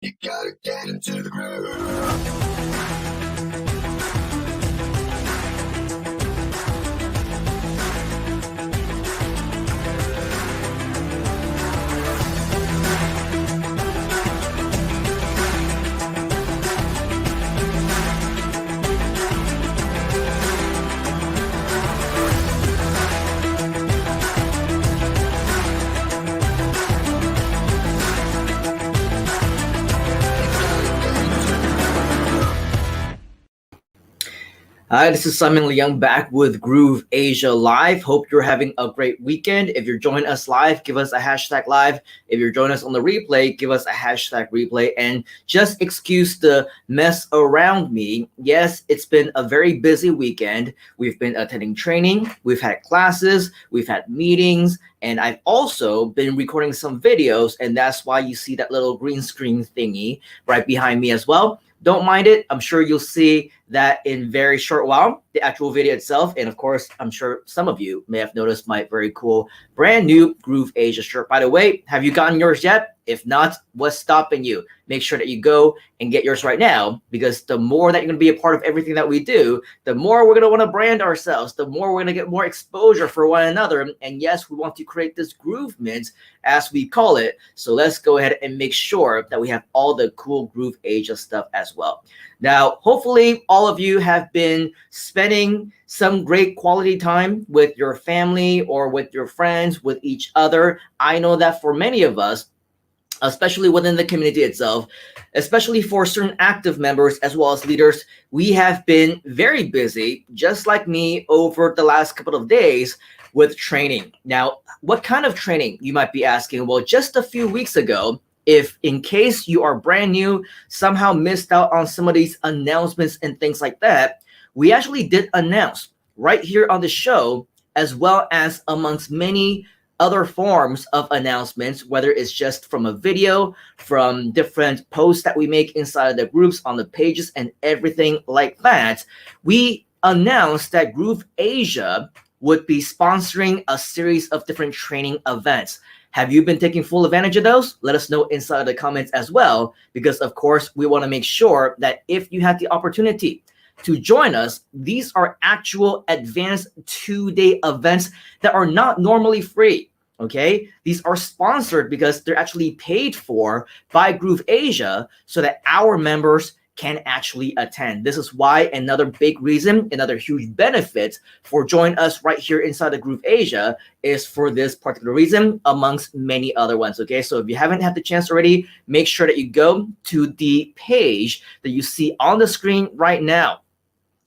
You gotta get into the groove. Hi, this is Leung back with GrooveAsia Live. Hope you're having a great weekend. If you're joining us live, give us a hashtag live. If you're joining us on the replay, give us a hashtag replay. And just excuse the mess around me. Yes, it's been a very busy weekend. We've been attending training, we've had classes, we've had meetings, and I've also been recording some videos, and that's why you see that little green screen thingy right behind me as well. Don't mind it. I'm sure you'll see that in very short while, the actual video itself. And of course, I'm sure some of you may have noticed my very cool brand new GrooveAsia shirt. By the way, have you gotten yours yet? If not, what's stopping you? Make sure that you go and get yours right now, because the more that you're going to be a part of everything that we do, the more we're going to want to brand ourselves, the more we're going to get more exposure for one another. And yes, we want to create this groovement, as we call it. So let's go ahead and make sure that we have all the cool GrooveAsia stuff as well. Now, hopefully all of you have been spending some great quality time with your family or with your friends, with each other. I know that for many of us, especially within the community itself, especially for certain active members as well as leaders, we have been very busy, just like me, over the last couple of days with training. Now, what kind of training, you might be asking? Well, just a few weeks ago, if in case you are brand new, somehow missed out on some of these announcements and things like that, we actually did announce right here on the show, as well as amongst many other forms of announcements, whether it's just from a video, from different posts that we make inside the groups, on the pages, and everything like that. We announced that GrooveAsia would be sponsoring a series of different training events. Have you been taking full advantage of those? Let us know inside the comments as well, because of course we want to make sure that if you had the opportunity to join us, these are actual advanced 2-day events that are not normally free. Okay, these are sponsored because they're actually paid for by GrooveAsia so that our members can actually attend. This is why another big reason, another huge benefit for joining us right here inside the GrooveAsia is for this particular reason, amongst many other ones. Okay, so if you haven't had the chance already, make sure that you go to the page that you see on the screen right now.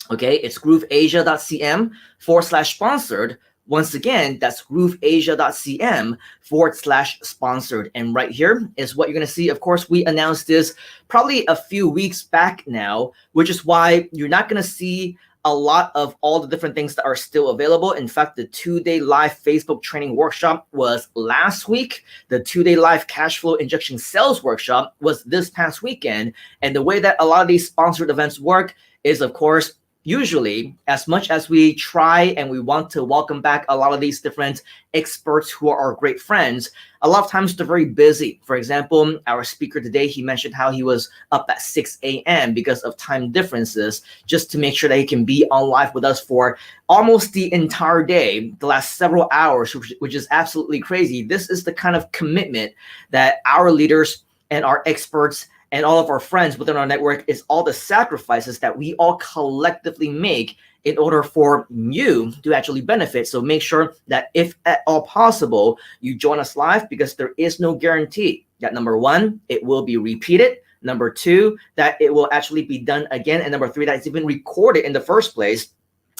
Okay, it's grooveasia.cm/sponsored. Once again, that's grooveasia.cm/sponsored. And right here is what you're going to see. Of course, we announced this probably a few weeks back now, which is why you're not going to see a lot of all the different things that are still available. In fact, the 2-day live Facebook training workshop was last week. The 2-day live cash flow injection sales workshop was this past weekend. And the way that a lot of these sponsored events work is, of course, usually, as much as we try and we want to welcome back a lot of these different experts who are our great friends, a lot of times they're very busy. For example, our speaker today, he mentioned how he was up at 6 a.m. because of time differences, just to make sure that he can be on live with us for almost the entire day, the last several hours, which is absolutely crazy. This is the kind of commitment that our leaders and our experts and all of our friends within our network, is all the sacrifices that we all collectively make in order for you to actually benefit. So make sure that if at all possible, you join us live, because there is no guarantee that, number one, it will be repeated. Number two, that it will actually be done again. And number three, that it's even recorded in the first place.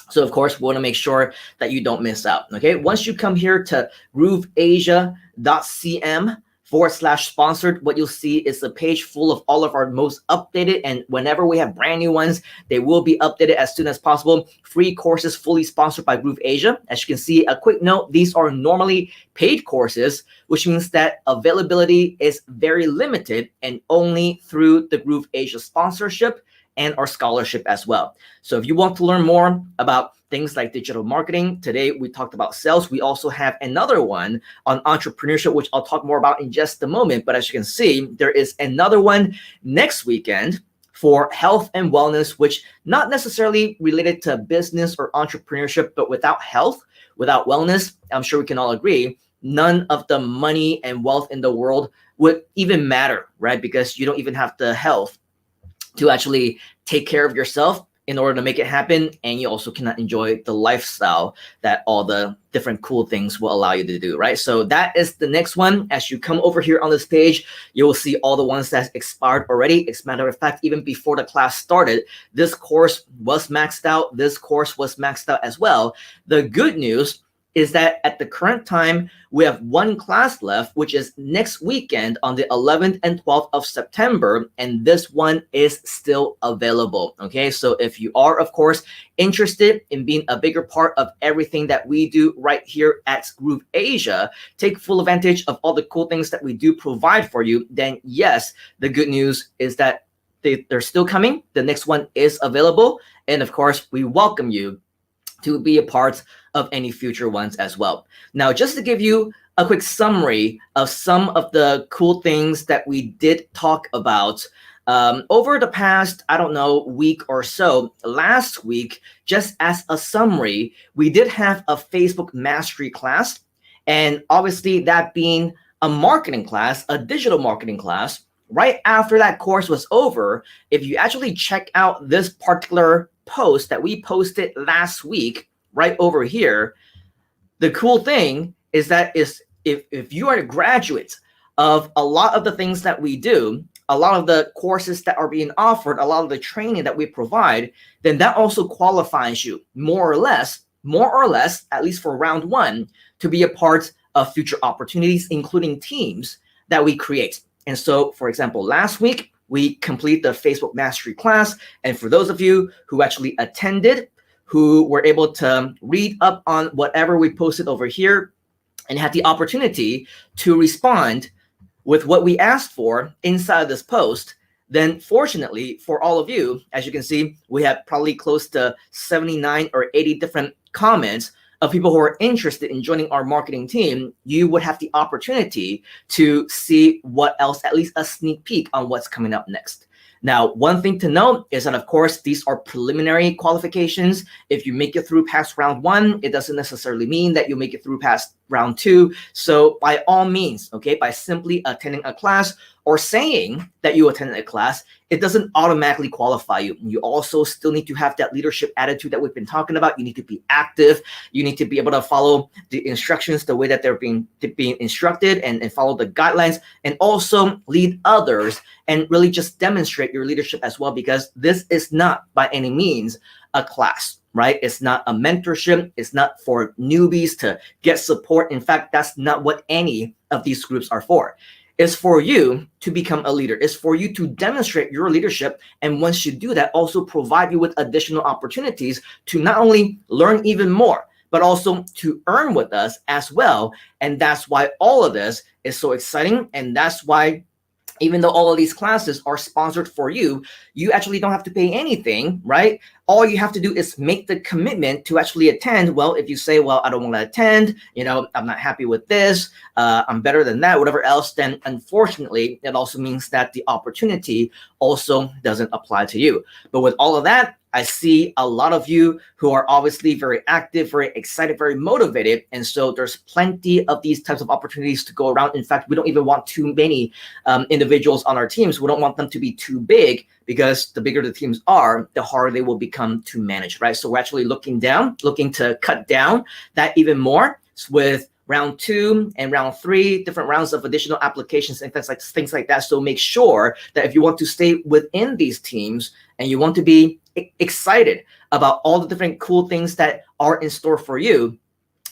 So of course, we want to make sure that you don't miss out. Okay, once you come here to grooveasia.cm/sponsored, what you'll see is a page full of all of our most updated, and whenever we have brand new ones, they will be updated as soon as possible. Free courses fully sponsored by GrooveAsia. As you can see, a quick note, these are normally paid courses, which means that availability is very limited and only through the GrooveAsia sponsorship and our scholarship as well. So if you want to learn more about things like digital marketing, today we talked about sales. We also have another one on entrepreneurship, which I'll talk more about in just a moment. But as you can see, there is another one next weekend for health and wellness, which not necessarily related to business or entrepreneurship, but without health, without wellness, I'm sure we can all agree, none of the money and wealth in the world would even matter, right? Because you don't even have the health to actually take care of yourself in order to make it happen, and you also cannot enjoy the lifestyle that all the different cool things will allow you to do, right? So that is the next one. As you come over here on this page, you will see all the ones that's expired already. As a matter of fact, even before the class started, this course was maxed out. This course was maxed out as well. The good news is that at the current time, we have one class left, which is next weekend on the 11th and 12th of September, and this one is still available, okay? So if you are, of course, interested in being a bigger part of everything that we do right here at GrooveAsia, take full advantage of all the cool things that we do provide for you, then yes, the good news is that they're still coming. The next one is available, and of course, we welcome you to be a part of any future ones as well. Now, just to give you a quick summary of some of the cool things that we did talk about over the past, I don't know, week or so. Last week, just as a summary, we did have a Facebook mastery class, and obviously that being a marketing class, a digital marketing class. Right after that course was over, if you actually check out this particular post that we posted last week right over here, the cool thing is that if you are a graduate of a lot of the things that we do, a lot of the courses that are being offered, a lot of the training that we provide, then that also qualifies you more or less, at least for round one, to be a part of future opportunities, including teams that we create. And so, for example, last week, we completed the Facebook Mastery class. And for those of you who actually attended, who were able to read up on whatever we posted over here and had the opportunity to respond with what we asked for inside this post, then fortunately for all of you, as you can see, we have probably close to 79 or 80 different comments of people who are interested in joining our marketing team. You would have the opportunity to see what else, at least a sneak peek on what's coming up next. Now, one thing to note is that, of course, these are preliminary qualifications. If you make it through past round one, it doesn't necessarily mean that you make it through past round two. So by all means, okay, by simply attending a class or saying that you attended a class, it doesn't automatically qualify you. You also still need to have that leadership attitude that we've been talking about. You need to be active. You need to be able to follow the instructions the way that they're being instructed and follow the guidelines, and also lead others and really just demonstrate your leadership as well, because this is not by any means a class, right? It's not a mentorship. It's not for newbies to get support. In fact, that's not what any of these groups are for. It's for you to become a leader. It's for you to demonstrate your leadership. And once you do that, also provide you with additional opportunities to not only learn even more, but also to earn with us as well. And that's why all of this is so exciting. And that's why, even though all of these classes are sponsored for you, you actually don't have to pay anything, right? All you have to do is make the commitment to actually attend. Well, if you say, well, I don't want to attend, I'm not happy with this, I'm better than that, whatever else, then unfortunately, it also means that the opportunity also doesn't apply to you. But with all of that, I see a lot of you who are obviously very active, very excited, very motivated. And so there's plenty of these types of opportunities to go around. In fact, we don't even want too many individuals on our teams. We don't want them to be too big, because the bigger the teams are, the harder they will become to manage, right? So we're actually looking to cut down that even more with round 2 and round 3, different rounds of additional applications and things like that. So make sure that if you want to stay within these teams and you want to be excited about all the different cool things that are in store for you,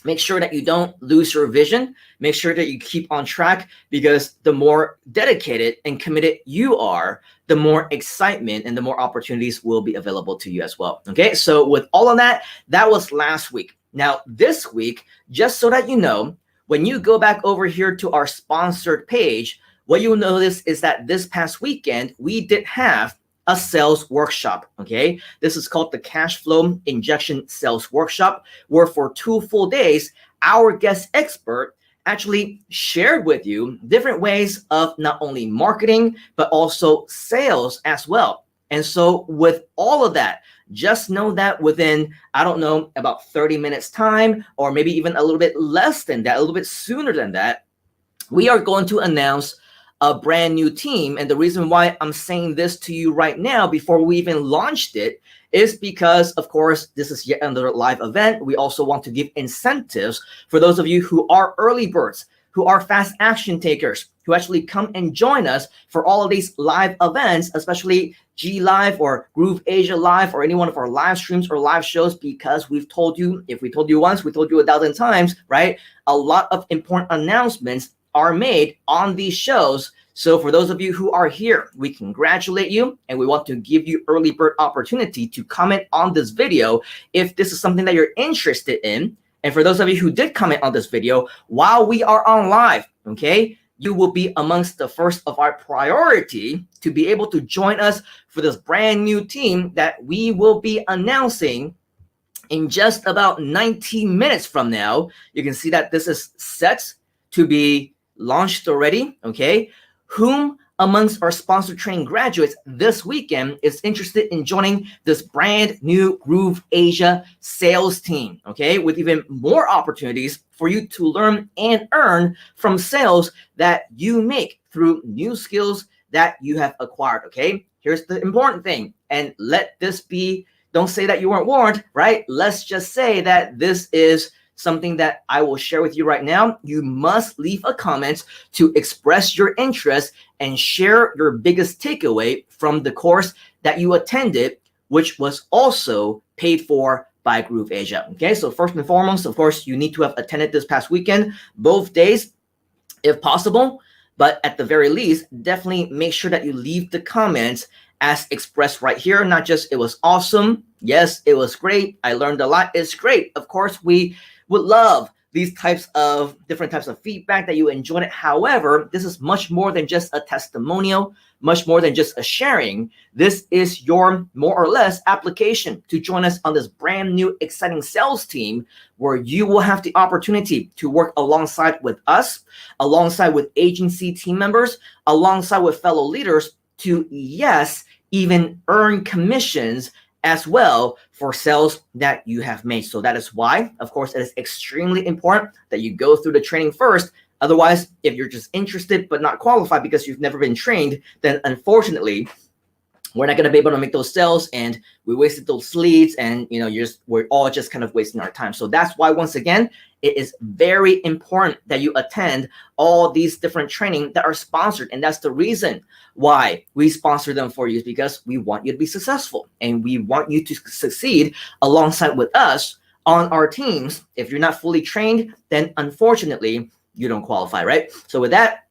make sure that you don't lose your vision. Make sure that you keep on track, because the more dedicated and committed you are, the more excitement and the more opportunities will be available to you as well. Okay, so with all of that, that was last week. Now, this week, just so that you know, when you go back over here to our sponsored page, what you'll notice is that this past weekend, we did have a sales workshop. Okay, this is called the Cash Flow Injection Sales Workshop, where for 2 full days, our guest expert actually shared with you different ways of not only marketing, but also sales as well. And so with all of that, just know that within, I don't know, about 30 minutes time, or maybe even a little bit less than that, a little bit sooner than that, we are going to announce a brand new team. And the reason why I'm saying this to you right now before we even launched it is because, of course, this is yet another live event. We also want to give incentives for those of you who are early birds, who are fast action takers, who actually come and join us for all of these live events, especially G Live or GrooveAsia Live or any one of our live streams or live shows, because we've told you, if we told you once, we told you 1,000 times, right? A lot of important announcements are made on these shows. So for those of you who are here, we congratulate you, and we want to give you early bird opportunity to comment on this video if this is something that you're interested in. And for those of you who did comment on this video while we are on live, okay, you will be amongst the first of our priority to be able to join us for this brand new team that we will be announcing in just about 90 minutes from now. You can see that this is set to be launched already, okay? Whom amongst our sponsored training graduates this weekend is interested in joining this brand new GrooveAsia sales team, okay? With even more opportunities for you to learn and earn from sales that you make through new skills that you have acquired, okay? Here's the important thing, and let this be, don't say that you weren't warned, right? Let's just say that this is something that I will share with you right now. You must leave a comment to express your interest and share your biggest takeaway from the course that you attended, which was also paid for by GrooveAsia. Okay, so first and foremost, of course, you need to have attended this past weekend, both days, if possible. But at the very least, definitely make sure that you leave the comments as expressed right here. Not just, it was awesome. Yes, it was great. I learned a lot. It's great. Of course, we would love these types of different types of feedback that you enjoyed it. However, this is much more than just a testimonial, much more than just a sharing. This is your more or less application to join us on this brand new exciting sales team, where you will have the opportunity to work alongside with us, alongside with agency team members, alongside with fellow leaders to, yes, even earn commissions as well for sales that you have made. So that is why, of course, it is extremely important that you go through the training first. Otherwise, if you're just interested but not qualified because you've never been trained, then unfortunately, we're not going to be able to make those sales, and we wasted those leads, and we're all just kind of wasting our time. So that's why, once again, it is very important that you attend all these different training that are sponsored. And that's the reason why we sponsor them for you, is because we want you to be successful, and we want you to succeed alongside with us on our teams. If you're not fully trained, then unfortunately, you don't qualify, right? So with that,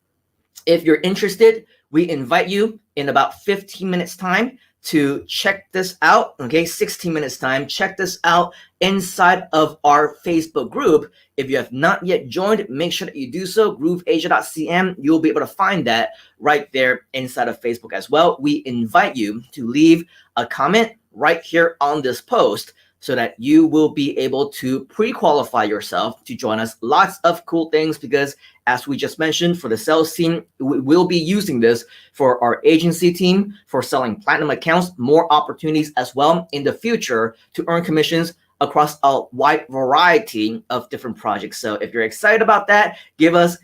if you're interested, we invite you in about 15 minutes time to check this out, okay? 16 minutes time, check this out inside of our Facebook group. If you have not yet joined, make sure that you do so. GrooveAsia.cm, you'll be able to find that right there inside of Facebook as well. We invite you to leave a comment right here on this post, so that you will be able to pre-qualify yourself to join us. Lots of cool things, because as we just mentioned, for the sales team, we will be using this for our agency team, for selling platinum accounts, more opportunities as well in the future to earn commissions across a wide variety of different projects. So if you're excited about that, give us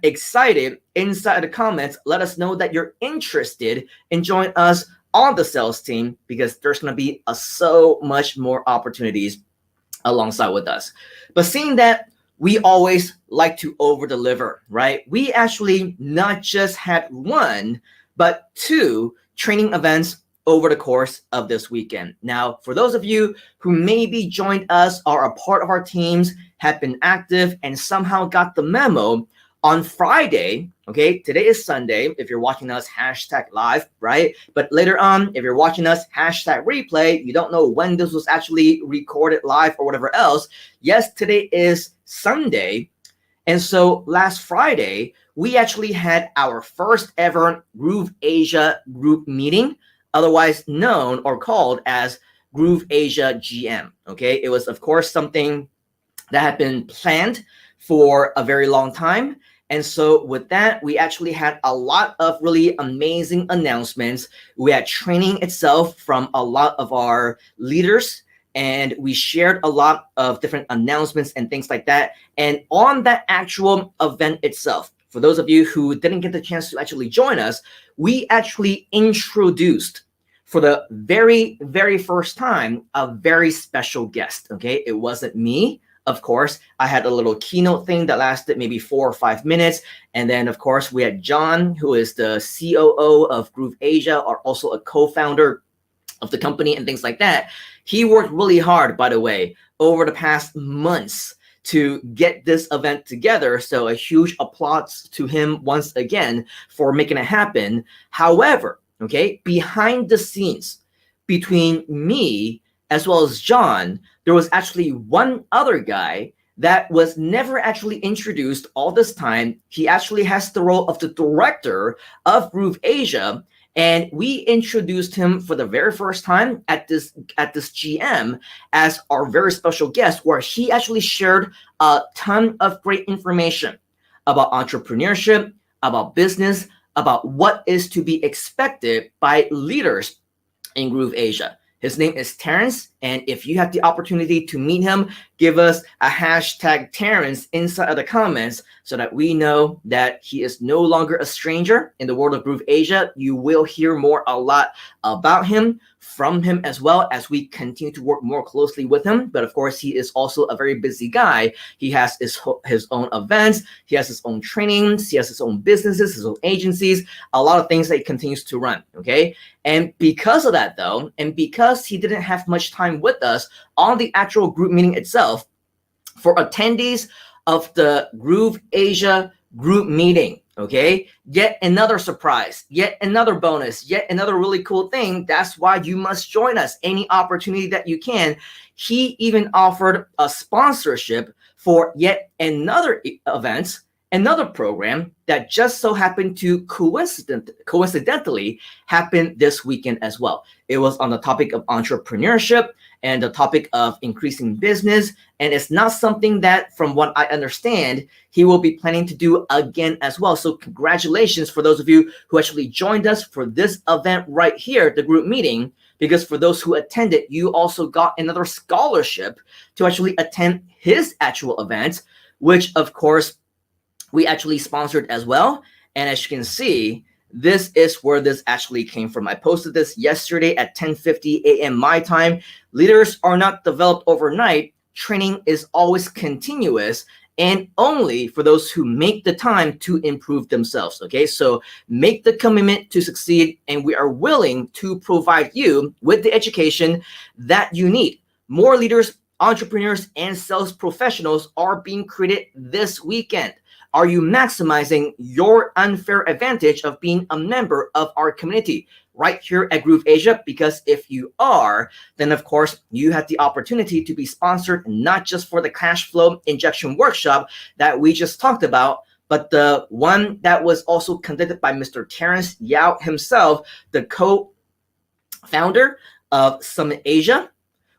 #excited inside the comments. Let us know that you're interested in joining us on the sales team, because there's going to be so much more opportunities alongside with us. But seeing that we always like to over deliver, right? We actually not just had 1, but 2 training events over the course of this weekend. Now, for those of you who maybe joined us, are a part of our teams, have been active, and somehow got the memo, on Friday, okay, today is Sunday, if you're watching us #live, right? But later on, if you're watching us #replay, you don't know when this was actually recorded live or whatever else. Yes, today is Sunday. And so last Friday, we actually had our first ever GrooveAsia group meeting. otherwise known or called as GrooveAsia GM. Okay, it was of course something that had been planned for a very long time. And so with that, we actually had a lot of really amazing announcements. We had training itself from a lot of our leaders, and we shared a lot of different announcements and things like that. And on that actual event itself, for those of you who didn't get the chance to actually join us, we actually introduced for the very, very first time a very special guest. Okay, it wasn't me. Of course, I had a little keynote thing that lasted maybe 4 or 5 minutes. And then, of course, we had John, who is the COO of GrooveAsia, or also a co-founder of the company and things like that. He worked really hard, by the way, over the past months to get this event together. So a huge applause to him once again for making it happen. However, okay, behind the scenes between me as well as John, there was actually one other guy that was never actually introduced all this time. He actually has the role of the director of GrooveAsia, and we introduced him for the very first time at this GM as our very special guest, where he actually shared a ton of great information about entrepreneurship, about business, about what is to be expected by leaders in GrooveAsia. His name is Terrence, and if you have the opportunity to meet him, give us a hashtag Terrence inside of the comments so that we know that he is no longer a stranger in the world of GrooveAsia. You will hear a lot about him, from him, as well as we continue to work more closely with him. But of course, he is also a very busy guy. He has his own events, he has his own trainings, he has his own businesses, his own agencies, a lot of things that he continues to run, okay? And because of that, though, and because he didn't have much time with us on the actual group meeting itself, for attendees of the GrooveAsia group meeting, okay, yet another surprise, yet another bonus, yet another really cool thing. That's why you must join us any opportunity that you can. He even offered a sponsorship for yet another event, another program that just so happened to coincidentally happen this weekend as well. It was on the topic of entrepreneurship and the topic of increasing business. And it's not something that, from what I understand, he will be planning to do again as well. So congratulations for those of you who actually joined us for this event right here, the group meeting, because for those who attended, you also got another scholarship to actually attend his actual event, which of course we actually sponsored as well. And as you can see, this is where this actually came from. I posted this yesterday at 10:50 a.m. my time. Leaders are not developed overnight. Training is always continuous and only for those who make the time to improve themselves. Okay, so make the commitment to succeed, and we are willing to provide you with the education that you need. More leaders, entrepreneurs, and sales professionals are being created this weekend. Are you maximizing your unfair advantage of being a member of our community right here at GrooveAsia? Because if you are, then of course you have the opportunity to be sponsored, not just for the cash flow injection workshop that we just talked about, but the one that was also conducted by Mr. Terrence Yao himself, the co-founder of Summit Asia,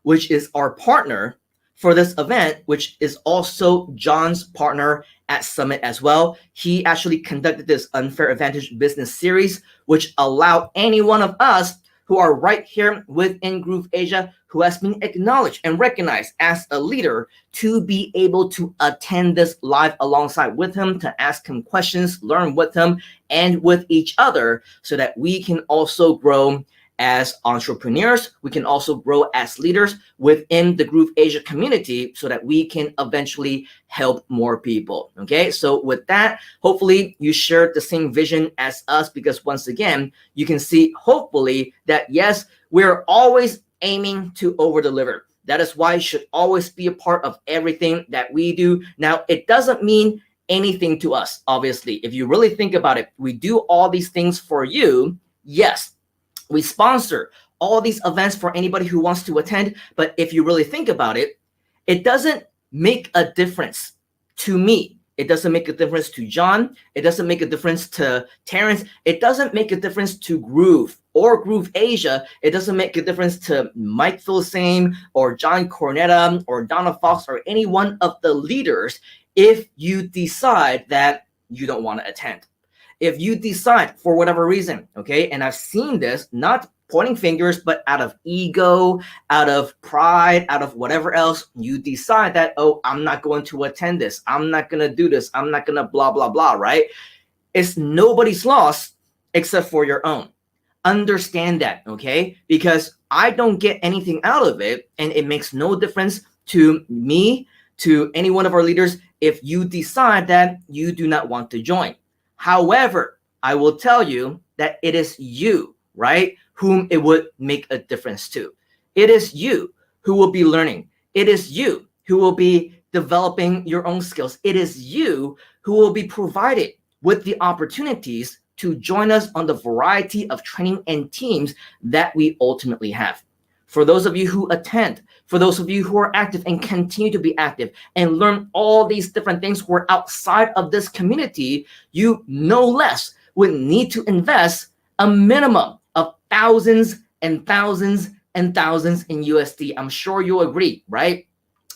which is our partner for this event, which is also John's partner at Summit as well. He actually conducted this Unfair Advantage Business Series, which allowed any one of us who are right here within GrooveAsia, who has been acknowledged and recognized as a leader, to be able to attend this live alongside with him, to ask him questions, learn with him and with each other, so that we can also grow as entrepreneurs. We can also grow as leaders within the GrooveAsia community, so that we can eventually help more people. Okay, so with that, hopefully you share the same vision as us, because once again, you can see hopefully that yes, we're always aiming to over deliver. That is why it should always be a part of everything that we do. Now, it doesn't mean anything to us, obviously. If you really think about it, we do all these things for you. Yes, we sponsor all these events for anybody who wants to attend. But if you really think about it, it doesn't make a difference to me. It doesn't make a difference to John. It doesn't make a difference to Terrence. It doesn't make a difference to Groove or GrooveAsia. It doesn't make a difference to Mike Filsame or John Cornetta or Donna Fox or any one of the leaders if you decide that you don't want to attend. If you decide for whatever reason, okay, and I've seen this, not pointing fingers, but out of ego, out of pride, out of whatever else, you decide that, oh, I'm not going to attend this. I'm not going to do this. I'm not going to blah, blah, blah, right? It's nobody's loss except for your own. Understand that, okay? Because I don't get anything out of it, and it makes no difference to me, to any one of our leaders, if you decide that you do not want to join. However, I will tell you that it is you, right, whom it would make a difference to. It is you who will be learning. It is you who will be developing your own skills. It is you who will be provided with the opportunities to join us on the variety of training and teams that we ultimately have. For those of you who attend, for those of you who are active and continue to be active and learn all these different things who are outside of this community, you no less would need to invest a minimum of thousands and thousands and thousands in USD. I'm sure you'll agree, right?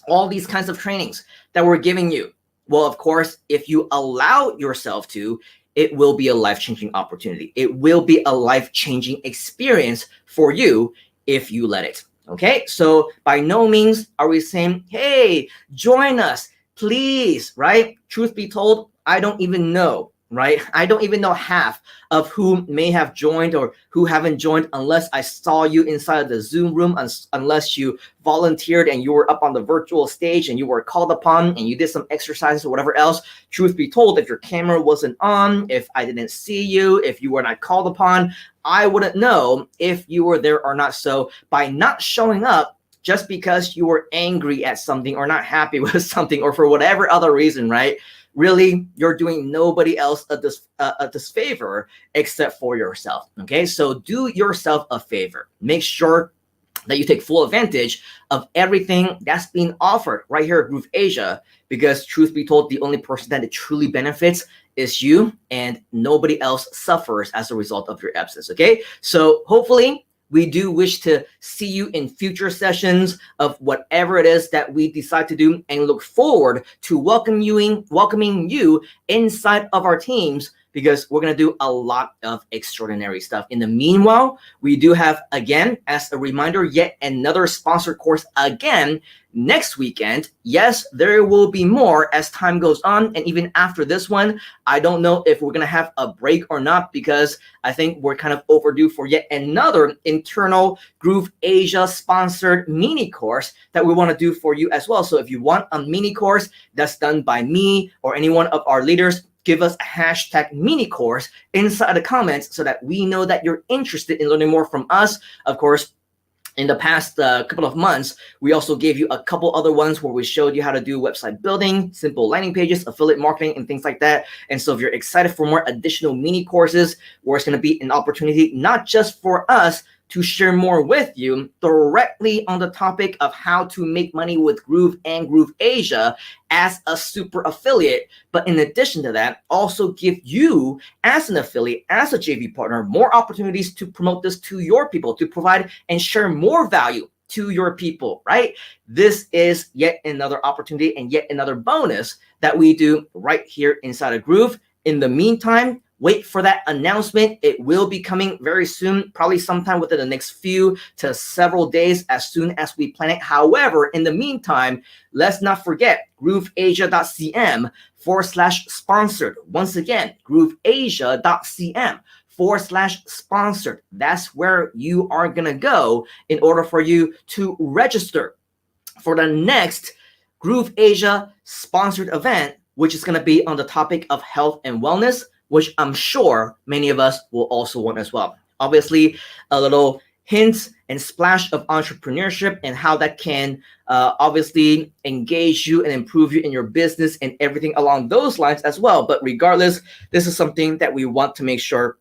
All these kinds of trainings that we're giving you. Well, of course, if you allow yourself to, it will be a life-changing opportunity. It will be a life-changing experience for you if you let it. Okay, so by no means are we saying, hey, join us, please, right? Truth be told, I don't even know, right? I don't even know half of who may have joined or who haven't joined unless I saw you inside the Zoom room, unless you volunteered and you were up on the virtual stage and you were called upon and you did some exercises or whatever else. Truth be told, if your camera wasn't on, if I didn't see you, if you were not called upon, I wouldn't know if you were there or not. So by not showing up just because you were angry at something or not happy with something or for whatever other reason, right? Really, you're doing nobody else a disfavor except for yourself, okay? So do yourself a favor. Make sure that you take full advantage of everything that's being offered right here at GrooveAsia, because truth be told, the only person that it truly benefits is you, and nobody else suffers as a result of your absence, okay? So hopefully we do wish to see you in future sessions of whatever it is that we decide to do, and look forward to welcoming you inside of our teams, because we're going to do a lot of extraordinary stuff. In the meanwhile, we do have, again, as a reminder, yet another sponsored course again next weekend. Yes, there will be more as time goes on. And even after this one, I don't know if we're going to have a break or not, because I think we're kind of overdue for yet another internal GrooveAsia sponsored mini course that we want to do for you as well. So if you want a mini course that's done by me or any one of our leaders, give us a hashtag mini course inside the comments so that we know that you're interested in learning more from us. Of course, in the past couple of months, we also gave you a couple other ones where we showed you how to do website building, simple landing pages, affiliate marketing, and things like that. And so if you're excited for more additional mini courses, where it's going to be an opportunity not just for us to share more with you directly on the topic of how to make money with Groove and GrooveAsia as a super affiliate, but in addition to that, also give you as an affiliate, as a JV partner, more opportunities to promote this to your people, to provide and share more value to your people, right? This is yet another opportunity and yet another bonus that we do right here inside of Groove. In the meantime, wait for that announcement. It will be coming very soon, probably sometime within the next few to several days, as soon as we plan it. However, in the meantime, let's not forget grooveasia.cm/sponsored. Once again, grooveasia.cm/sponsored. That's where you are going to go in order for you to register for the next GrooveAsia sponsored event, which is going to be on the topic of health and wellness, which I'm sure many of us will also want as well. Obviously, a little hint and splash of entrepreneurship and how that can obviously engage you and improve you in your business and everything along those lines as well. But regardless, this is something that we want to make sure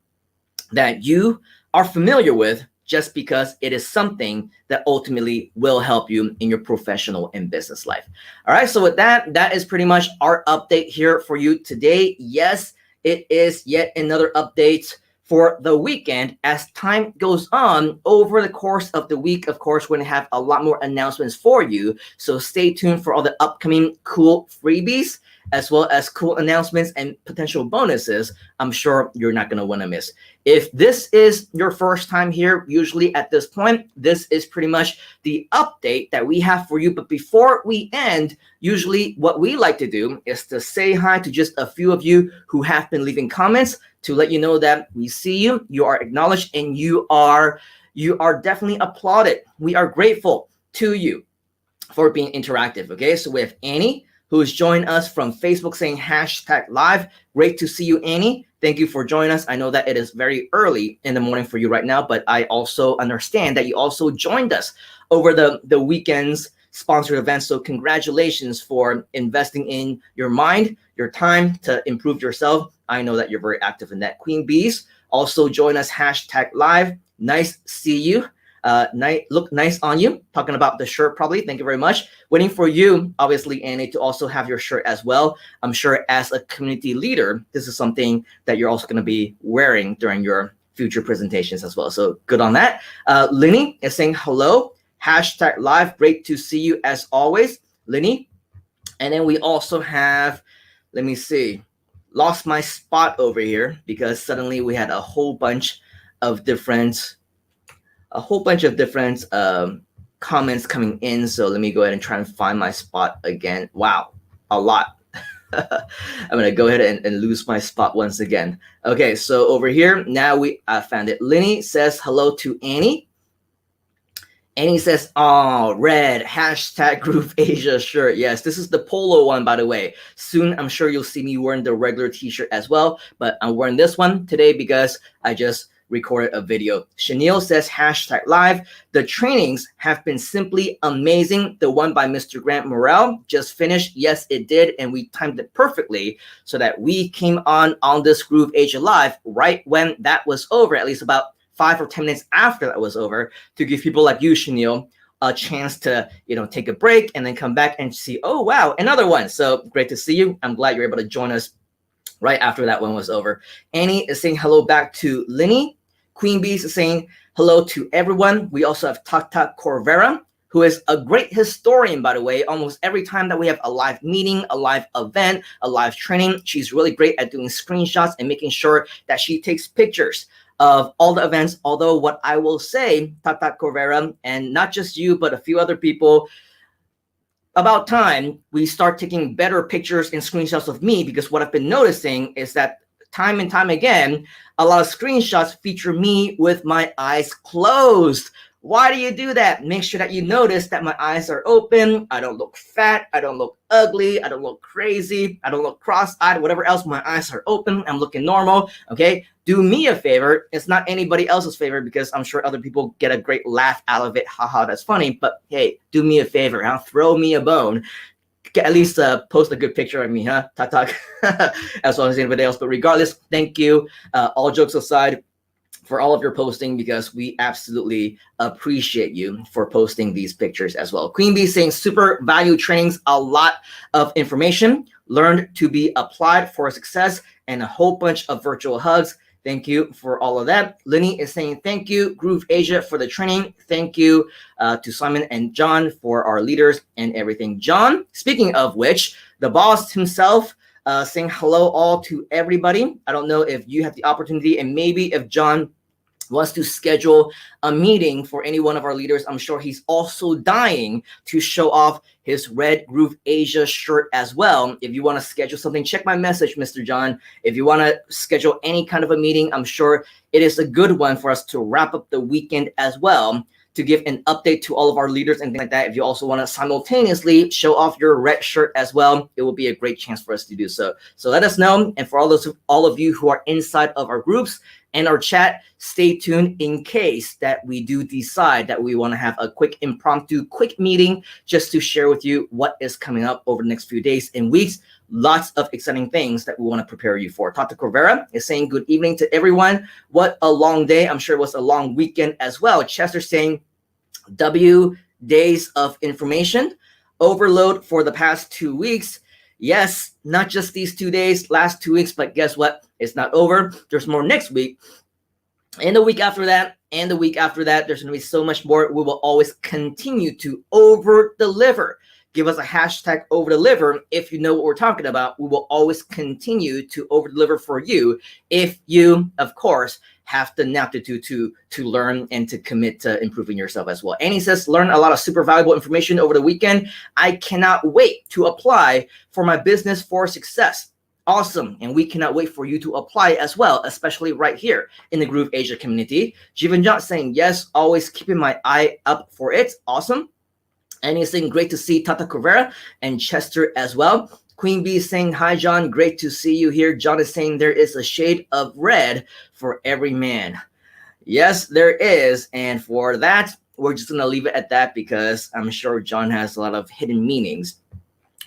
that you are familiar with, just because it is something that ultimately will help you in your professional and business life. All right, so with that, that is pretty much our update here for you today. Yes, it is yet another update for the weekend. As time goes on over the course of the week, of course, we're going to have a lot more announcements for you. So stay tuned for all the upcoming cool freebies, as well as cool announcements and potential bonuses. I'm sure you're not going to want to miss. If this is your first time here, usually at this point, this is pretty much the update that we have for you. But before we end, usually what we like to do is to say hi to just a few of you who have been leaving comments to let you know that we see you, you are acknowledged, and you are definitely applauded. We are grateful to you for being interactive. Okay, so we have Annie, who has joined us from Facebook saying #live. Great to see you, Annie. Thank you for joining us. I know that it is very early in the morning for you right now, but I also understand that you also joined us over the weekend's sponsored events. So congratulations for investing in your mind, your time to improve yourself. I know that you're very active in that. Queen Bees also join us #live. Nice see you. Look nice on you. Talking about the shirt probably. Thank you very much. Waiting for you, obviously, Annie, to also have your shirt as well. I'm sure as a community leader, this is something that you're also going to be wearing during your future presentations as well. So good on that. Linny is saying hello. #live. Great to see you as always, Linny. And then we also have, let me see, lost my spot over here because suddenly we had a whole bunch of different comments coming in. So let me go ahead and try and find my spot again. Wow, a lot. I'm gonna go ahead and lose my spot once again. Okay, so over here now I found it. Linny says hello to Annie. Annie says, oh, red, #GrooveAsia shirt. Yes, this is the polo one, by the way. Soon, I'm sure you'll see me wearing the regular t-shirt as well, but I'm wearing this one today because I just recorded a video. Chanel says #live. The trainings have been simply amazing. The one by Mr. Grant Morrell just finished. Yes, it did, and we timed it perfectly so that we came on this GrooveAsia Live right when that was over, at least about 5 or 10 minutes after that was over, to give people like you, Chanel, a chance to, take a break and then come back and see, oh, wow, another one. So great to see you. I'm glad you're able to join us right after that one was over. Annie is saying hello back to Linny. Queen Bees is saying hello to everyone. We also have Tata Corvera, who is a great historian, by the way. Almost every time that we have a live meeting, a live event, a live training, she's really great at doing screenshots and making sure that she takes pictures of all the events. Although what I will say, Tata Corvera, and not just you, but a few other people, about time we start taking better pictures and screenshots of me, because what I've been noticing is that time and time again, a lot of screenshots feature me with my eyes closed. Why do you do that? Make sure that you notice that my eyes are open. I don't look fat. I don't look ugly. I don't look crazy. I don't look cross-eyed, whatever else. My eyes are open. I'm looking normal. Okay. Do me a favor. It's not anybody else's favor, because I'm sure other people get a great laugh out of it. Haha, that's funny. But hey, do me a favor. Throw me a bone. At least post a good picture of me, huh? Tatak, as well as anybody else. But regardless, thank you. All jokes aside, for all of your posting, because we absolutely appreciate you for posting these pictures as well. Queen Bee saying super value trainings, a lot of information learned to be applied for success, and a whole bunch of virtual hugs. Thank you for all of that. Linny is saying thank you, GrooveAsia, for the training. Thank you to Simon and John for our leaders and everything. John, speaking of which, the boss himself, saying hello all to everybody. I don't know if you have the opportunity, and maybe if John wants to schedule a meeting for any one of our leaders, I'm sure he's also dying to show off his red GrooveAsia shirt as well. If you want to schedule something, check my message, Mr. John. If you want to schedule any kind of a meeting, I'm sure it is a good one for us to wrap up the weekend as well, to give an update to all of our leaders and things like that. If you also want to simultaneously show off your red shirt as well, it will be a great chance for us to do so. So let us know. And for all of you who are inside of our groups and our chat, stay tuned in case that we do decide that we want to have a quick impromptu meeting just to share with you what is coming up over the next few days and weeks. Lots of exciting things that we want to prepare you for. Tata Corvera is saying good evening to everyone. What a long day. I'm sure it was a long weekend as well. Chester saying days of information overload for the past 2 weeks. Yes, not just these 2 days, last 2 weeks, but guess what? It's not over. There's more next week. And the week after that, and the week after that, there's going to be so much more. We will always continue to over deliver. Give us a hashtag over deliver if you know what we're talking about. We will always continue to over deliver for you if you, of course, have the aptitude to learn and to commit to improving yourself as well. And he says, learn a lot of super valuable information over the weekend. I cannot wait to apply for my business for success. Awesome. And we cannot wait for you to apply as well, especially right here in the GrooveAsia community. Jivanjot saying, yes, always keeping my eye up for it. Awesome. And he's saying, great to see Tata Corvera and Chester as well. Queen Bee is saying, hi, John. Great to see you here. John is saying there is a shade of red for every man. Yes, there is. And for that, we're just going to leave it at that because I'm sure John has a lot of hidden meanings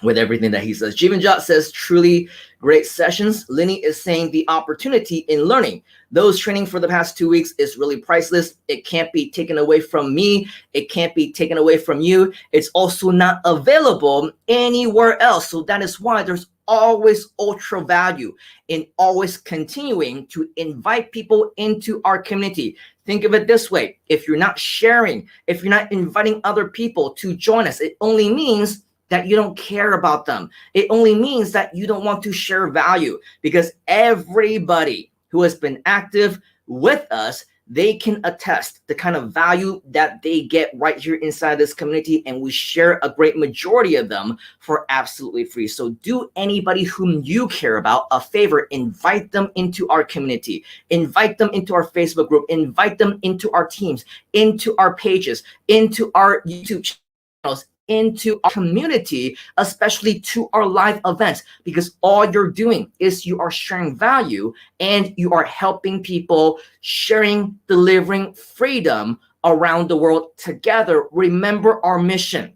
with everything that he says. Jivanjot says, truly great sessions. Lenny is saying the opportunity in learning those training for the past 2 weeks is really priceless. It can't be taken away from me. It can't be taken away from you. It's also not available anywhere else. So that is why there's always ultra value in always continuing to invite people into our community. Think of it this way. If you're not sharing, if you're not inviting other people to join us, it only means that you don't care about them. It only means that you don't want to share value, because everybody who has been active with us, they can attest the kind of value that they get right here inside this community, and we share a great majority of them for absolutely free. So do anybody whom you care about a favor, invite them into our community, invite them into our Facebook group, invite them into our teams, into our pages, into our YouTube channels, into our community, especially to our live events, because all you're doing is you are sharing value and you are helping people, sharing, delivering freedom around the world together. Remember our mission.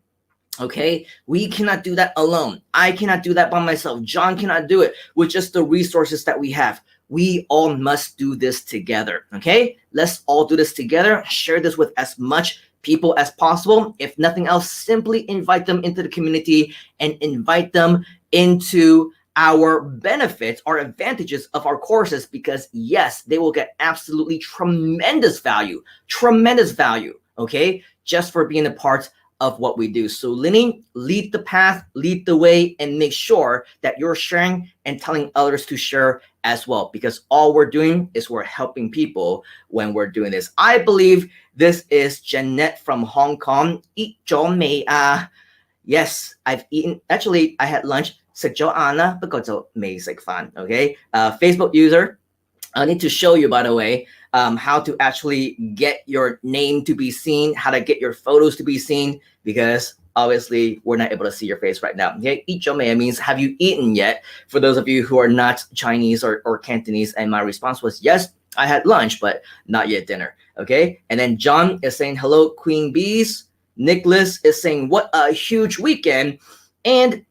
Okay, we cannot do that alone. I cannot do that by myself. John cannot do it with just the resources that we have. We all must do this together. Okay, let's all do this together. Share this with as much people as possible. If nothing else, simply invite them into the community and invite them into our benefits, our advantages of our courses, because yes, they will get absolutely tremendous value, okay, just for being a part of what we do. So Lenny, lead the path, lead the way, and make sure that you're sharing and telling others to share as well, because all we're doing is we're helping people when we're doing this. I believe this is Jeanette from Hong Kong. Eat咗未啊? Yes, I've eaten. Actually, I had lunch. 食咗晏啦，不過就未食飯. Okay, Facebook user. I need to show you, by the way, how to actually get your name to be seen, how to get your photos to be seen, because obviously we're not able to see your face right now. Okay, 以咗未 means have you eaten yet? For those of you who are not Chinese or Cantonese, and my response was yes, I had lunch, but not yet dinner. Okay, and then John is saying hello, Queen Bees. Nicholas is saying what a huge weekend, and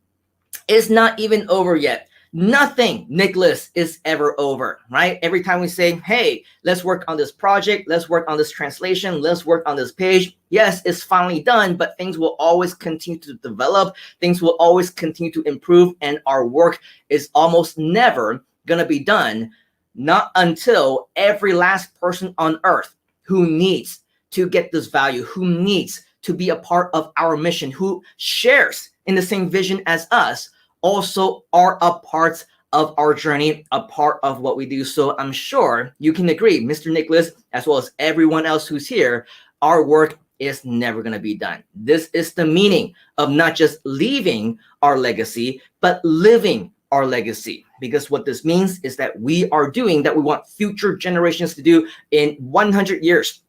it's not even over yet. Nothing, Nicholas, is ever over, right? Every time we say, hey, let's work on this project, let's work on this translation, let's work on this page. Yes, it's finally done, but things will always continue to develop. Things will always continue to improve, and our work is almost never going to be done, not until every last person on earth who needs to get this value, who needs to be a part of our mission, who shares in the same vision as us, also are a part of our journey, a part of what we do. So I'm sure you can agree, Mr. Nicholas, as well as everyone else who's here, our work is never going to be done. This is the meaning of not just leaving our legacy, but living our legacy. Because what this means is that we are doing that we want future generations to do in 100 years.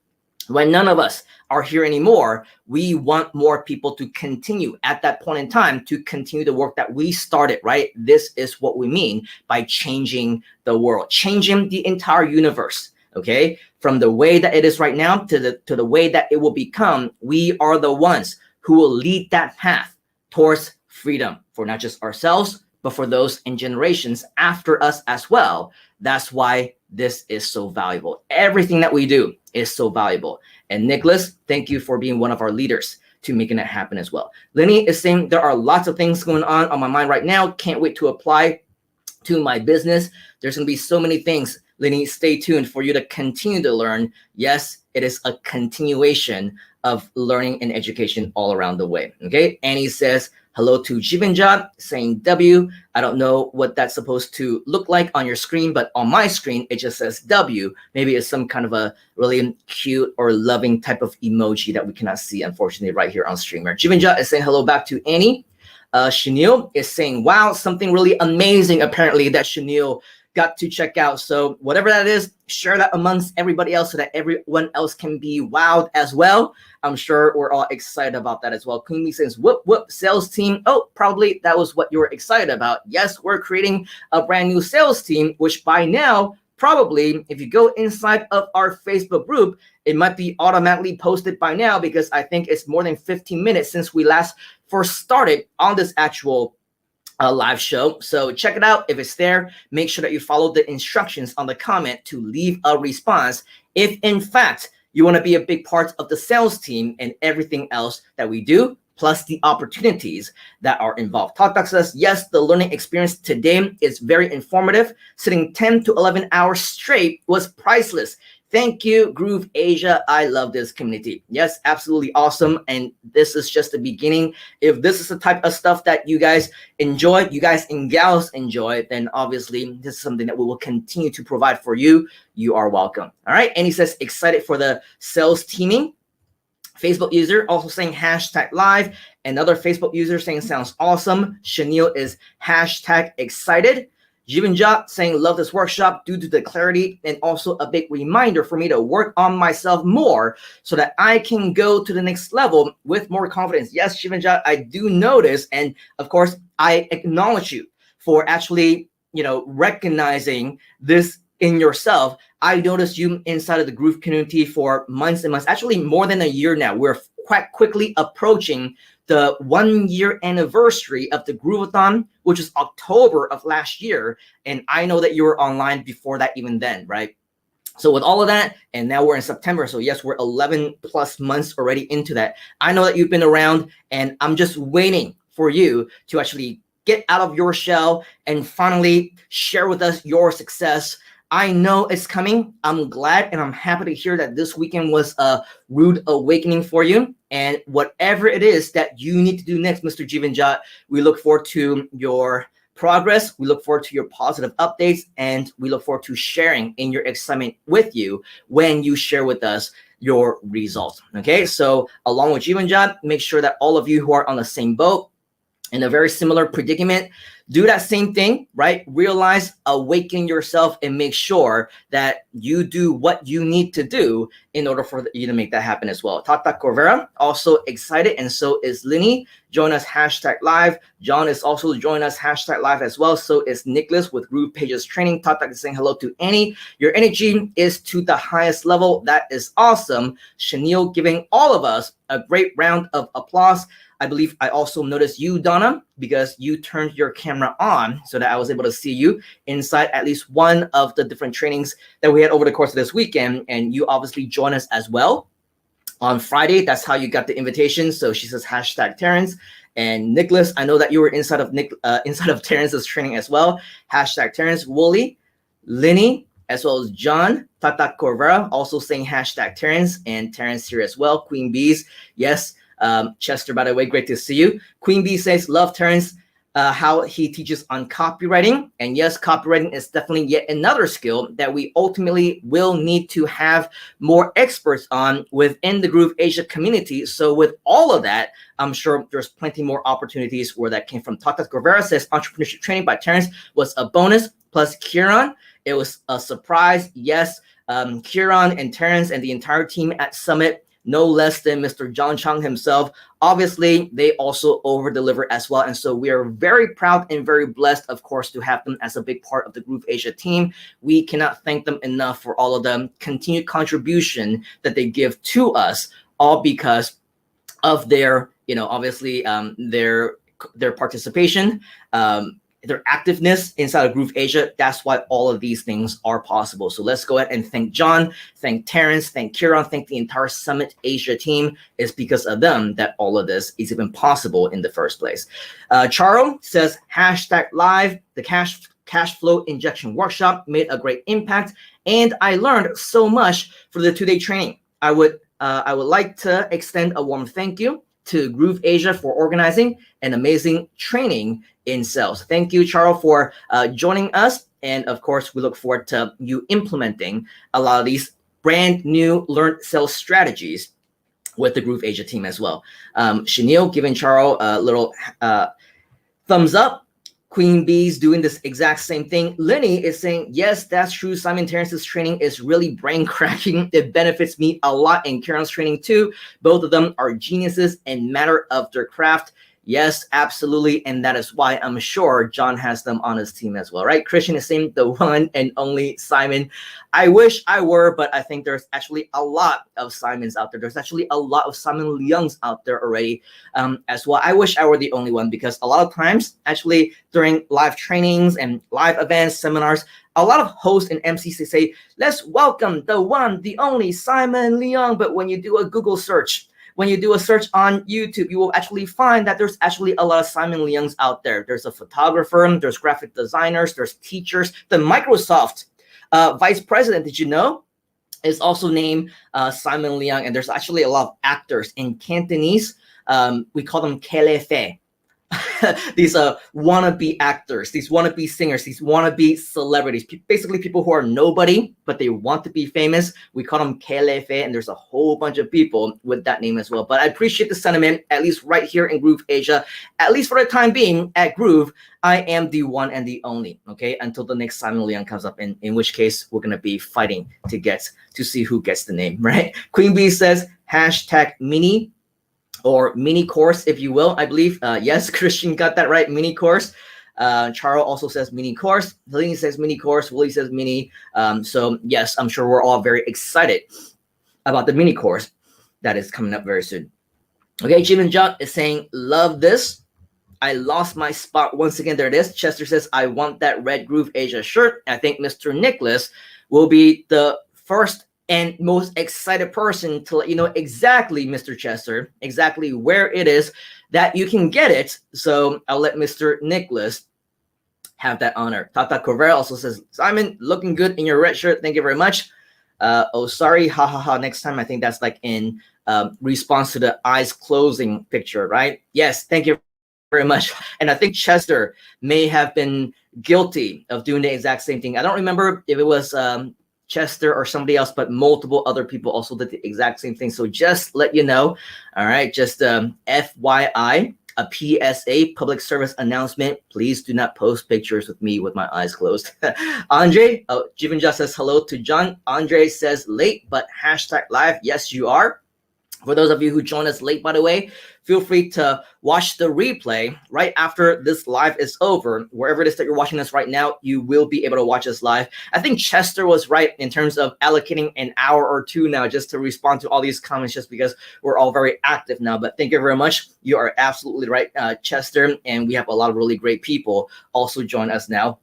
When none of us are here anymore, we want more people to continue at that point in time to continue the work that we started, right? This is what we mean by changing the world, changing the entire universe, okay? From the way that it is right now to the way that it will become. We are the ones who will lead that path towards freedom for not just ourselves, but for those in generations after us as well. That's why this is so valuable. Everything that we do is so valuable. And Nicholas, thank you for being one of our leaders to making it happen as well. Lenny is saying there are lots of things going on my mind right now. Can't wait to apply to my business. There's going to be so many things Lenny, stay tuned for you to continue to learn. Yes, it is a continuation of learning and education all around the way. Okay. Annie says, hello to Jivinjat, saying W. I don't know what that's supposed to look like on your screen, but on my screen, it just says W. Maybe it's some kind of a really cute or loving type of emoji that we cannot see, unfortunately, right here on Streamer. Jivinjat is saying hello back to Annie. Chanel is saying, wow, something really amazing, apparently, that Chanel got to check out. So whatever that is, share that amongst everybody else so that everyone else can be wowed as well. I'm sure we're all excited about that as well. Queen Bee says, whoop, whoop, sales team. Oh, probably that was what you were excited about. Yes, we're creating a brand new sales team, which by now, probably, if you go inside of our Facebook group, it might be automatically posted by now because I think it's more than 15 minutes since we last first started on this actual live show. So check it out. If it's there, make sure that you follow the instructions on the comment to leave a response. If in fact you want to be a big part of the sales team and everything else that we do, plus the opportunities that are involved. TalkTalk says, yes, the learning experience today is very informative. Sitting 10 to 11 hours straight was priceless. Thank you, GrooveAsia. I love this community. Yes, absolutely awesome. And this is just the beginning. If this is the type of stuff that you guys enjoy, you guys and gals enjoy, then obviously this is something that we will continue to provide for you. You are welcome. All right. And he says, excited for the sales teaming. Facebook user also saying hashtag live. Another Facebook user saying sounds awesome. Chanel is hashtag excited. Jivinjat saying love this workshop due to the clarity and also a big reminder for me to work on myself more so that I can go to the next level with more confidence. Yes, Jivinjat, I do notice. And of course, I acknowledge you for actually, recognizing this in yourself. I noticed you inside of the Groove community for months and months, actually more than a year now. We're quite quickly approaching the 1 year anniversary of the Groovathon, which is October of last year. And I know that you were online before that even then, right? So with all of that, and now we're in September. So yes, we're 11 plus months already into that. I know that you've been around and I'm just waiting for you to actually get out of your shell and finally share with us your success. I know it's coming. I'm glad and I'm happy to hear that this weekend was a rude awakening for you. And whatever it is that you need to do next, Mr. Jivinjat, we look forward to your progress. We look forward to your positive updates, and we look forward to sharing in your excitement with you when you share with us your results. Okay, so along with Jivinjat, make sure that all of you who are on the same boat, in a very similar predicament, do that same thing, right? Realize, awaken yourself, and make sure that you do what you need to do in order for you to make that happen as well. Tata Corvera, also excited, and so is Linny. Join us, hashtag live. John is also joining us, hashtag live as well. So is Nicholas with Groove Pages Training. Tata is saying hello to Annie. Your energy is to the highest level. That is awesome. Chanel giving all of us a great round of applause. I believe I also noticed you, Donna, because you turned your camera on so that I was able to see you inside at least one of the different trainings that we had over the course of this weekend. And you obviously join us as well on Friday. That's how you got the invitation. So she says hashtag Terrence. And Nicholas, I know that you were inside of Terrence's training as well. Hashtag Terrence. Wooly, Linny, as well as John, Tata Corvera, also saying hashtag Terrence, and Terrence here as well. Queen Bees, yes. Chester, by the way, great to see you. Queen Bee says, love Terrence, how he teaches on copywriting. And yes, copywriting is definitely yet another skill that we ultimately will need to have more experts on within the GrooveAsia community. So with all of that, I'm sure there's plenty more opportunities where that came from. Tata Guevara says entrepreneurship training by Terrence was a bonus, plus Kieran. It was a surprise. Yes, Kieran and Terrence and the entire team at Summit, no less than Mr. John Chang himself. Obviously, they also over-deliver as well. And so we are very proud and very blessed, of course, to have them as a big part of the GrooveAsia team. We cannot thank them enough for all of the continued contribution that they give to us, all because of their, obviously their participation, their activeness inside of GrooveAsia. That's why all of these things are possible. So let's go ahead and thank John, thank Terrence, thank Kieran, thank the entire Summit Asia team. It's because of them that all of this is even possible in the first place. Charo says hashtag live. The cash flow injection workshop made a great impact, and I learned so much for the 2-day training. I would like to extend a warm thank you to GrooveAsia for organizing an amazing training in sales. Thank you, Charles, for joining us. And of course, we look forward to you implementing a lot of these brand new learned sales strategies with the GrooveAsia team as well. Chanel giving Charles a little thumbs up. Queen Bee's doing this exact same thing. Lenny is saying, yes, that's true. Simon Terrence's training is really brain cracking. It benefits me a lot in Karen's training too. Both of them are geniuses and matter of their craft. Yes, absolutely. And that is why I'm sure John has them on his team as well, right? Christian is saying the one and only Simon. I wish I were, but I think there's actually a lot of Simons out there. There's actually a lot of Simon Leungs out there already as well. I wish I were the only one, because a lot of times actually during live trainings and live events, seminars, a lot of hosts and MCs say, let's welcome the one, the only Simon Leung. But when you do a Google search, when you do a search on YouTube, you will actually find that there's actually a lot of Simon Leungs out there. There's a photographer, there's graphic designers, there's teachers. The Microsoft vice president, did you know, is also named Simon Leung. And there's actually a lot of actors in Cantonese. We call them Kelefe. These wannabe actors, these wannabe singers, these wannabe celebrities, basically people who are nobody, but they want to be famous. We call them Kelefe, and there's a whole bunch of people with that name as well. But I appreciate the sentiment, at least right here in GrooveAsia, at least for the time being at Groove, I am the one and the only, okay, until the next Simon Leung comes up, in which case we're going to be fighting to see who gets the name, right? Queen Bee says, hashtag mini, or mini course, if you will, I believe. Yes, Christian got that right, mini course. Charles also says mini course. Helene says mini course. Willie says mini. So yes, I'm sure we're all very excited about the mini course that is coming up very soon. Okay, Jim and John is saying, love this. I lost my spot once again. There it is. Chester says, I want that red GrooveAsia shirt. I think Mr. Nicholas will be the first and most excited person to let you know exactly, Mr. Chester, exactly where it is that you can get it. So I'll let Mr. Nicholas have that honor. Tata Corvera also says, Simon, looking good in your red shirt. Thank you very much. Oh, sorry. Ha ha ha. Next time. I think that's like in response to the eyes closing picture, right? Yes. Thank you very much. And I think Chester may have been guilty of doing the exact same thing. I don't remember if it was Chester or somebody else, but multiple other people also did the exact same thing. So just let you know, all right, just FYI, a PSA, public service announcement. Please do not post pictures with me with my eyes closed. Andre, Jivan just says hello to John. Andre says late, but hashtag live. Yes, you are. For those of you who joined us late, by the way, feel free to watch the replay right after this live is over. Wherever it is that you're watching us right now, you will be able to watch us live. I think Chester was right in terms of allocating an hour or two now just to respond to all these comments, just because we're all very active now. But thank you very much. You are absolutely right, Chester. And we have a lot of really great people also join us now.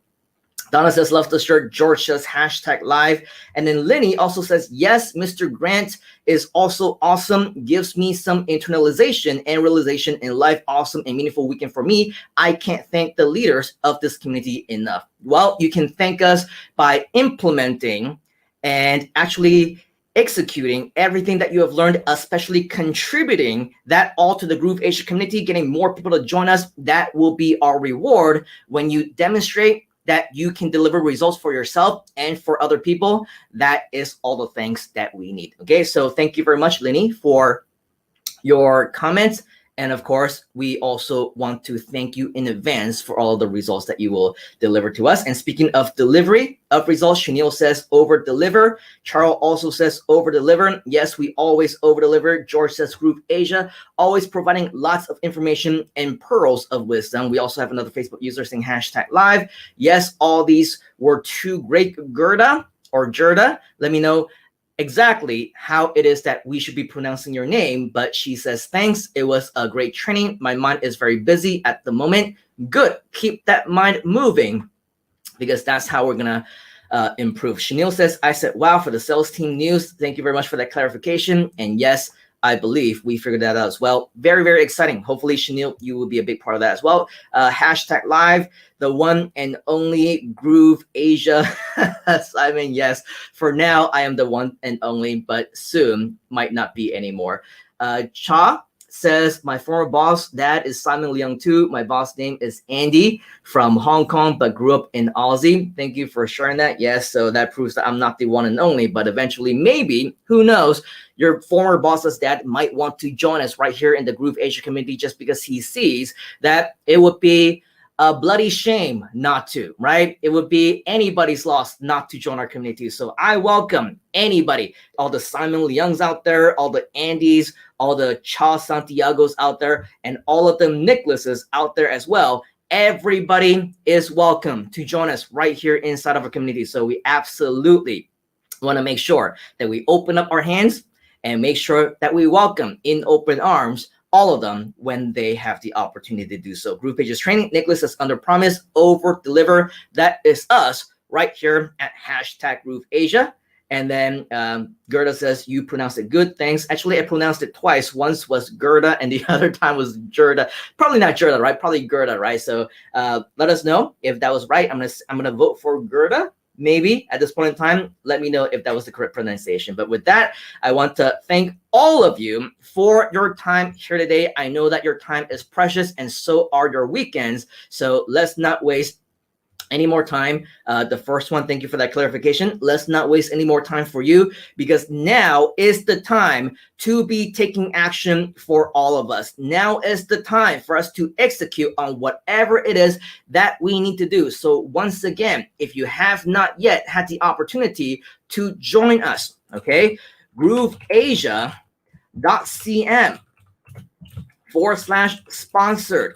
Donna says, love the shirt. George says, hashtag live. And then Lenny also says, yes, Mr. Grant is also awesome. Gives me some internalization and realization in life. Awesome and meaningful weekend for me. I can't thank the leaders of this community enough. Well, you can thank us by implementing and actually executing everything that you have learned, especially contributing that all to the GrooveAsia community, getting more people to join us. That will be our reward when you demonstrate that you can deliver results for yourself and for other people. That is all the thanks that we need. Okay, so thank you very much, Lenny, for your comments. And of course, we also want to thank you in advance for all of the results that you will deliver to us. And speaking of delivery of results, Chanel says over deliver. Charles also says over deliver. Yes, we always over deliver. George says GrooveAsia, always providing lots of information and pearls of wisdom. We also have another Facebook user saying hashtag live. Yes, all these were too great. Gerda or Gerda, let me know exactly how it is that we should be pronouncing your name, but she says thanks. It was a great training. My mind is very busy at the moment. Good. Keep that mind moving, because that's how we're gonna improve. Chanel says, I said wow for the sales team news. Thank you very much for that clarification. And yes, I believe we figured that out as well. Very, very exciting. Hopefully, Chanel, you will be a big part of that as well. Hashtag live, the one and only GrooveAsia. Simon, yes. For now, I am the one and only, but soon might not be anymore. Cha says, my former boss dad is Simon Leung too. My boss name is Andy from Hong Kong, but grew up in Aussie. Thank you for sharing that. Yes, so that proves that I'm not the one and only, but eventually, maybe, who knows, your former boss's dad might want to join us right here in the GrooveAsia community just because he sees that it would be a bloody shame not to, right? It would be anybody's loss not to join our community. So I welcome anybody, all the Simon Leungs out there, all the Andys, all the Cha Santiagos out there, and all of the Nicholases out there as well. Everybody is welcome to join us right here inside of our community. So we absolutely want to make sure that we open up our hands and make sure that we welcome in open arms all of them when they have the opportunity to do so. GrooveAsia's training. Nicholas is under promise, over deliver. That is us right here at hashtag GrooveAsia. And then Gerda says, you pronounced it good. Thanks. Actually, I pronounced it twice. Once was Gerda and the other time was Gerda. Probably not Gerda, right? Probably Gerda, right? So let us know if that was right. I'm gonna vote for Gerda. Maybe at this point in time, let me know if that was the correct pronunciation. But with that, I want to thank all of you for your time here today. I know that your time is precious and so are your weekends. So let's not waste any more time. The first one, thank you for that clarification. Let's not waste any more time for you, because now is the time to be taking action for all of us. Now is the time for us to execute on whatever it is that we need to do. So once again, if you have not yet had the opportunity to join us, okay, grooveasia.cm/sponsored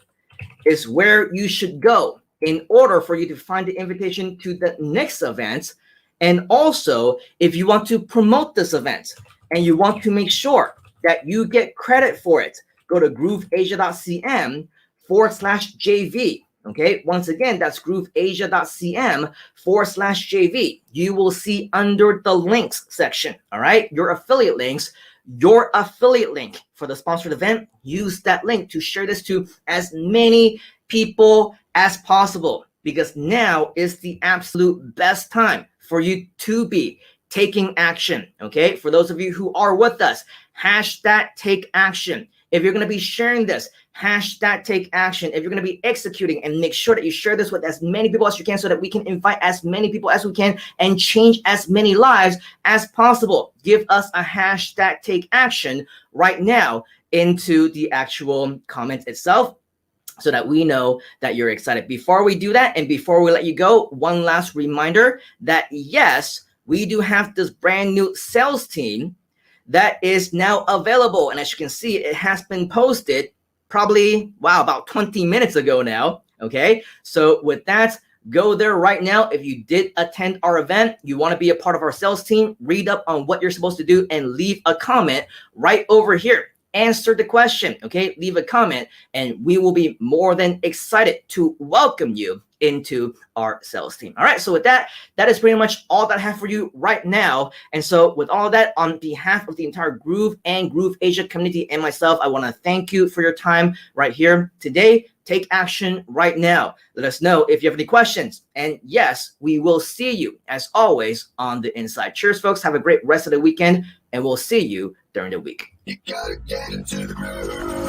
is where you should go in order for you to find the invitation to the next event. And also, if you want to promote this event and you want to make sure that you get credit for it, go to grooveasia.cm/JV. Okay, once again, that's grooveasia.cm/JV. You will see under the links section, all right, your affiliate links, your affiliate link for the sponsored event. Use that link to share this to as many people as possible, because now is the absolute best time for you to be taking action. Okay, for those of you who are with us, hashtag take action. If you're going to be sharing this, hashtag take action. If you're going to be executing, and make sure that you share this with as many people as you can so that we can invite as many people as we can and change as many lives as possible. Give us a hashtag take action right now into the actual comment itself, so that we know that you're excited. Before we do that, and before we let you go, one last reminder that yes, we do have this brand new sales team that is now available. And as you can see, it has been posted probably, wow, about 20 minutes ago now. Okay, so with that, go there right now. If you did attend our event, you want to be a part of our sales team, read up on what you're supposed to do and leave a comment right over here. Answer the question, okay? Leave a comment, and we will be more than excited to welcome you into our sales team. All right, so with that, that is pretty much all that I have for you right now. And so with all of that, on behalf of the entire Groove and GrooveAsia community and myself, I want to thank you for your time right here today. Take action right now. Let us know if you have any questions. And yes, we will see you, as always, on the inside. Cheers, folks. Have a great rest of the weekend, and we'll see you during the week. You gotta get into the groove.